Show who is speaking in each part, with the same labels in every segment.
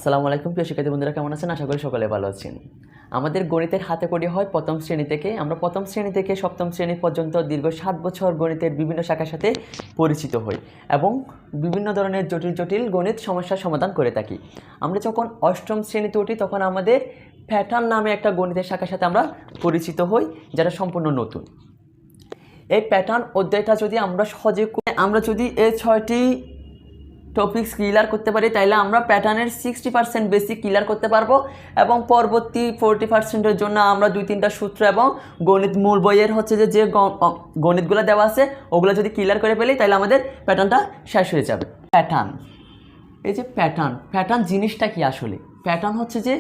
Speaker 1: আসসালামু আলাইকুম প্রিয় শিক্ষার্থী বন্ধুরা, কেমন আছেন? আশা করি সকলে ভালো আছেন। আমাদের গণিতের হাতেখড়ি হয় প্রথম শ্রেণী থেকে। আমরা প্রথম শ্রেণী থেকে সপ্তম শ্রেণী পর্যন্ত দীর্ঘ 7 বছর গণিতের বিভিন্ন শাখার সাথে পরিচিত হই এবং বিভিন্ন ধরনের জটিল জটিল গণিত সমস্যার সমাধান করে থাকি। আমরা যখন অষ্টম শ্রেণীতে উঠি তখন আমাদের প্যাটার্ন নামে একটা গণিতের শাখার সাথে আমরা পরিচিত হই, যেটা সম্পূর্ণ নতুন। এই প্যাটার্ন অধ্যায়টা যদি আমরা সহজে যদি এই 6টি টপিকস ক্লিয়ার করতে পারি তাইলে আমরা প্যাটার্নের 60% বেসিক ক্লিয়ার করতে পারবো এবং পরবর্তী 40%-এর জন্য আমরা 2-3টা সূত্র এবং গণিত মূল বইয়ের যে গণিতগুলো দেওয়া আছে ওগুলো যদি ক্লিয়ার করে ফেলি তাহলে আমাদের প্যাটার্নটা শেষ হয়ে যাবে। এই যে প্যাটার্ন জিনিসটা কি আসলে? প্যাটার্ন হচ্ছে যে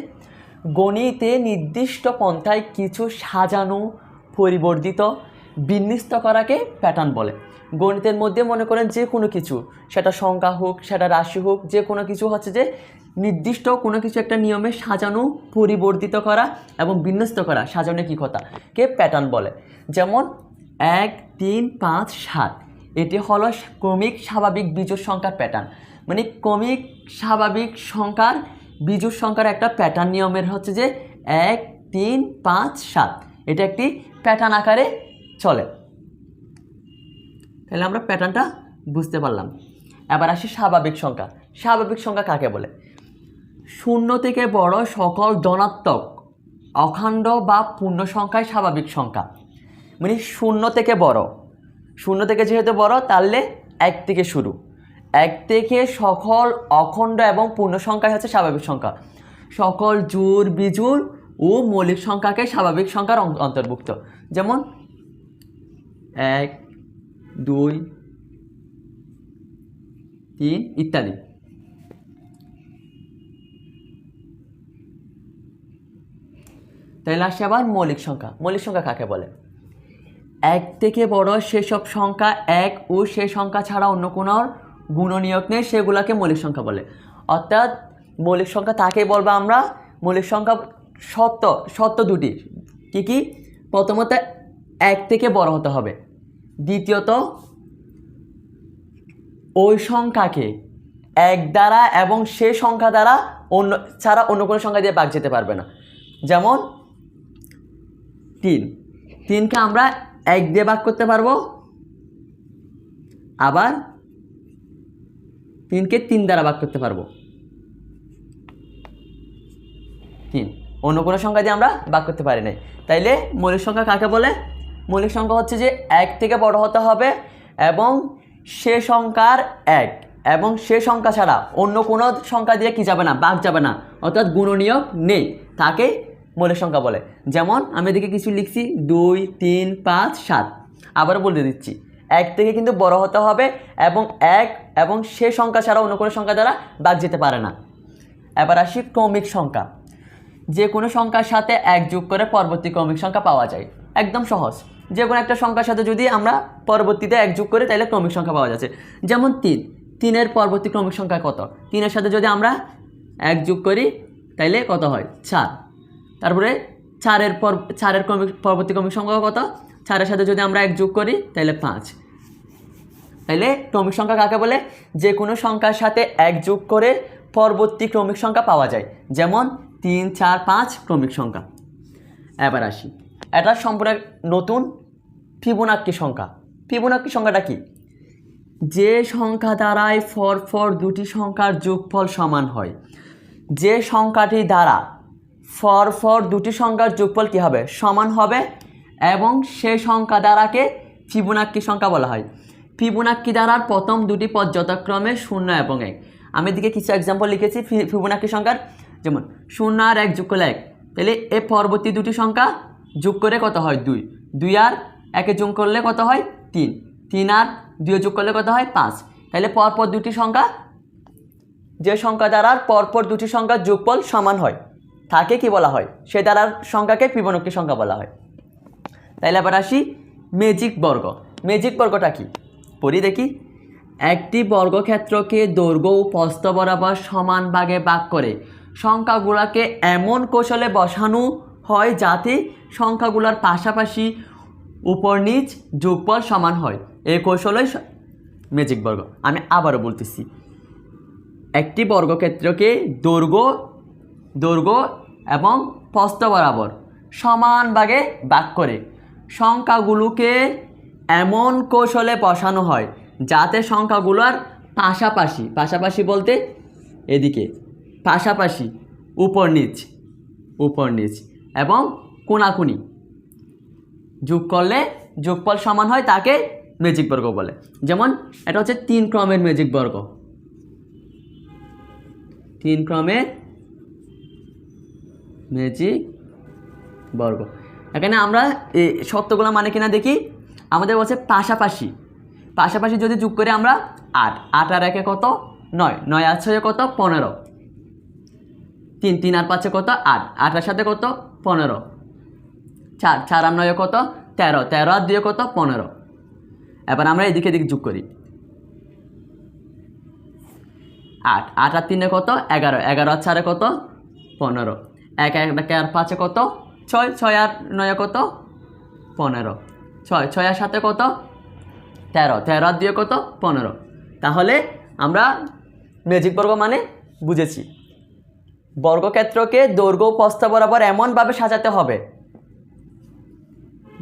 Speaker 1: গণিতে নির্দিষ্ট পন্থায় কিছু সাজানো, পরিবর্ধিত, বিন্যস্ত করাকে প্যাটার্ন বলে। গণিতের মধ্যে মনে করেন যে কোনো কিছু, সেটা সংখ্যা হোক, সেটা রাশি হোক, যে কোনো কিছু হচ্ছে যে নির্দিষ্ট কোনো কিছু একটা নিয়মে সাজানো, পরিবর্তিত করা এবং বিন্যস্ত করা, সাজানো কি কথা কে প্যাটার্ন বলে। যেমন 1, 3, 5, 7 এটি হলো ক্রমিক স্বাভাবিক বিজোড় সংখ্যার প্যাটার্ন। মানে ক্রমিক স্বাভাবিক সংখ্যার বিজোড় সংখ্যার একটা প্যাটার্ন নিয়মের হচ্ছে যে 1, 3, 5, 7 এটা একটি প্যাটার্ন আকারে চলে। তাহলে আমরা প্যাটার্নটা বুঝতে পারলাম। এবার আসি স্বাভাবিক সংখ্যা। স্বাভাবিক সংখ্যা কাকে বলে? 0 থেকে বড় সকল ধনাত্মক, অখণ্ড বা পূর্ণ সংখ্যাই স্বাভাবিক সংখ্যা। মানে 0 থেকে বড়, 0 থেকে যেহেতু বড় তাহলে 1 থেকে শুরু, 1 থেকে সকল অখণ্ড এবং পূর্ণ সংখ্যাই হচ্ছে স্বাভাবিক সংখ্যা। সকল জোড়, বিজোড় ও মৌলিক সংখ্যাকে স্বাভাবিক সংখ্যার অন্তর্ভুক্ত। যেমন 1, 2, 3 ইত্যাদি। তাহলে আসে আবার মৌলিক সংখ্যা। মৌলিক সংখ্যা কাকে বলে? 1 থেকে বড় সেসব সংখ্যা 1 ও সে সংখ্যা ছাড়া অন্য কোনো গুণনীয়ক নেই, সেগুলোকে মৌলিক সংখ্যা বলে। অর্থাৎ মৌলিক সংখ্যা তাকে বলবো আমরা। মৌলিক সংখ্যা সত্য দুটি। কি? প্রথমত 1 থেকে বড় হতে হবে, দ্বিতীয়ত ওই সংখ্যাকে 1 দ্বারা এবং সে সংখ্যা দ্বারা ছাড়া অন্য কোনো সংখ্যা দিয়ে ভাগ যেতে পারবে না। যেমন 3কে আমরা 1 দিয়ে ভাগ করতে পারবো, আবার 3কে 3 দ্বারা ভাগ করতে পারবো। 3 অন্য কোনো সংখ্যা দিয়ে আমরা ভাগ করতে পারি না। তাইলে মৌলিক সংখ্যা কাকে বলে? মৌলিক সংখ্যা হচ্ছে যে 1 থেকে বড় হতে হবে এবং সে সংখ্যার 1 এবং সে সংখ্যা ছাড়া অন্য কোনো সংখ্যা দিয়ে কি যাবে না, ভাগ যাবে না, অর্থাৎ গুণনীয়ক নেই, তাকে মৌলিক সংখ্যা বলে। যেমন আমি এদিকে কিছু লিখছি 2, 3, 5, 7। আবারও বলে দিচ্ছি, 1 থেকে কিন্তু বড় হতে হবে এবং 1 এবং সে সংখ্যা ছাড়া অন্য কোনো সংখ্যা দ্বারা ভাগ যেতে পারে না। এবার আসি ক্রমিক সংখ্যা। যে কোনো সংখ্যার সাথে 1 যোগ করে পরবর্তী ক্রমিক সংখ্যা পাওয়া যায়। একদম সহজ। যে কোনো একটা সংখ্যার সাথে যদি আমরা পরবর্তীতে 1 যোগ করি তাহলে ক্রমিক সংখ্যা পাওয়া যাচ্ছে। যেমন 3 পরবর্তী ক্রমিক সংখ্যা কত? 3 সাথে যদি আমরা 1 যোগ করি তাহলে কত হয়? 4। তারপরে 4 পরবর্তী ক্রমিক সংখ্যা কত? 4 সাথে যদি আমরা 1 যোগ করি তাহলে 5। তাহলে ক্রমিক সংখ্যা কাকে বলে? যে কোনো সংখ্যার সাথে 1 যোগ করে পরবর্তী ক্রমিক সংখ্যা পাওয়া যায়। যেমন 3, 4, 5 ক্রমিক সংখ্যা। এবার আসি, এটা সম্পূর্ণ নতুন ফিবোনাক্কি সংখ্যা। ফিবোনাক্কি সংখ্যাটা কি? যে সংখ্যা দ্বারাই পরপর দুটি সংখ্যার যোগফল সমান হয়। যে সংখ্যাটি দ্বারা পরপর দুটি সংখ্যার যোগফল কী হবে? সমান হবে এবং সে সংখ্যা দ্বারাকে ফিবোনাক্কি সংখ্যা বলা হয়। ফিবোনাক্কি দ্বারার প্রথম দুটি পদ যথাক্রমে 0 এবং 1। আমি এদিকে কিছু এক্সাম্পল লিখেছি ফিবোনাক্কি সংখ্যার। যেমন 0 আর 1 যোগ করলে 1, তাহলে এর পরবর্তী দুটি সংখ্যা যোগ করে কত হয়? 2। 2 আর 1 যোগ করলে কত হয়? 3। 3 আর 2 যোগ করলে কত হয়? 5। তাহলে পরপর দুটি সংখ্যা, যে সংখ্যা দ্বারার পরপর দুটি সংখ্যার যোগফল সমান হয় তাকে কি বলা হয়? সে দ্বারার সংখ্যাকে ফিবোনাক্কি সংখ্যা বলা হয়। তাহলে আবার আসি ম্যাজিক বর্গ। ম্যাজিক বর্গটা কি? পড়ি দেখি। একটি বর্গক্ষেত্রকে দৈর্ঘ্য ও প্রস্থ বরাবর সমান ভাগে ভাগ করে সংখ্যাগুলোকে এমন কৌশলে বসানো হয় যাতে সংখ্যাগুলোর পাশাপাশি উপর নিচ যোগফল সমান হয়। এই কৌশলই ম্যাজিক বর্গ। আমি আবারও বলতেছি, একটি বর্গক্ষেত্রকে দৈর্ঘ্য এবং প্রস্থ বরাবর সমান ভাগে ভাগ করে সংখ্যাগুলোকে এমন কৌশলে বসানো হয় যাতে সংখ্যাগুলোর পাশাপাশি বলতে এদিকে পাশাপাশি উপর নিচ এবং কোণাকুণি যোগ করলে যোগফল সমান হয়, তাকে ম্যাজিক বর্গ বলে। যেমন এটা হচ্ছে 3 ক্রমের ম্যাজিক বর্গ, 3 ক্রমের ম্যাজিক বর্গ। এখানে আমরা এই শর্তগুলো মানে কিনা দেখি। আমাদের বলছে পাশাপাশি যদি যোগ করে আমরা 8 আর 1 কত 9, 9 আর 6 কত 15, 3 আর 5 কত 8, 8 এর সাথে কত 15, 4 আর 9 কত 13, 13 আর 2 কত 15। এবার আমরা এদিকে যোগ করি 8 আর 3 কত 11, 11 আর 4 কত 15, 1 আর 5 কত 6, 6 আর 9 কত 15, 6 আর 7 কত 13, 13 আর 2 কত 15। তাহলে আমরা ম্যাজিক বর্গ মানে বুঝেছি, বর্গক্ষেত্রকে দৈর্ঘ্য প্রস্থ বরাবর এমনভাবে সাজাতে হবে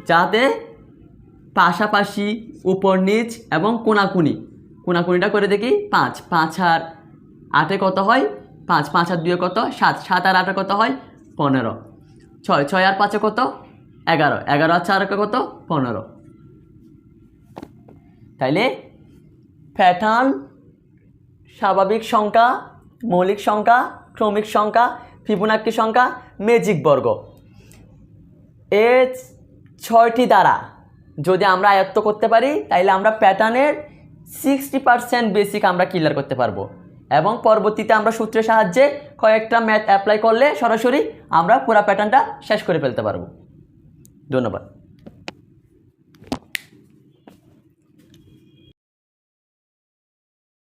Speaker 1: যাতে পাশাপাশি উপর নিচ এবং কোণাকুণিটা করে দেখি। 5 আর 8 কত হয় 5, 5 আর 2 কত 7, 7 আর 8 কত হয় 15, 6 আর 5 কত 11, 11 আর 4 কত 15। তাইলে প্যাটার্ন, স্বাভাবিক সংখ্যা, মৌলিক সংখ্যা, ক্রমিক সংখ্যা, ফিবোনাক্কি সংখ্যা, ম্যাজিক বর্গ, এই 6টি দ্বারা যদি আমরা আয়ত্ত করতে পারি তাইলে আমরা প্যাটার্নের 60% বেসিক আমরা ক্লিয়ার করতে পারবো, এবং পরবর্তীতে আমরা সূত্রের সাহায্যে কয়েকটা ম্যাথ অ্যাপ্লাই করলে সরাসরি আমরা পুরো প্যাটার্নটা শেষ করে ফেলতে পারবো। ধন্যবাদ।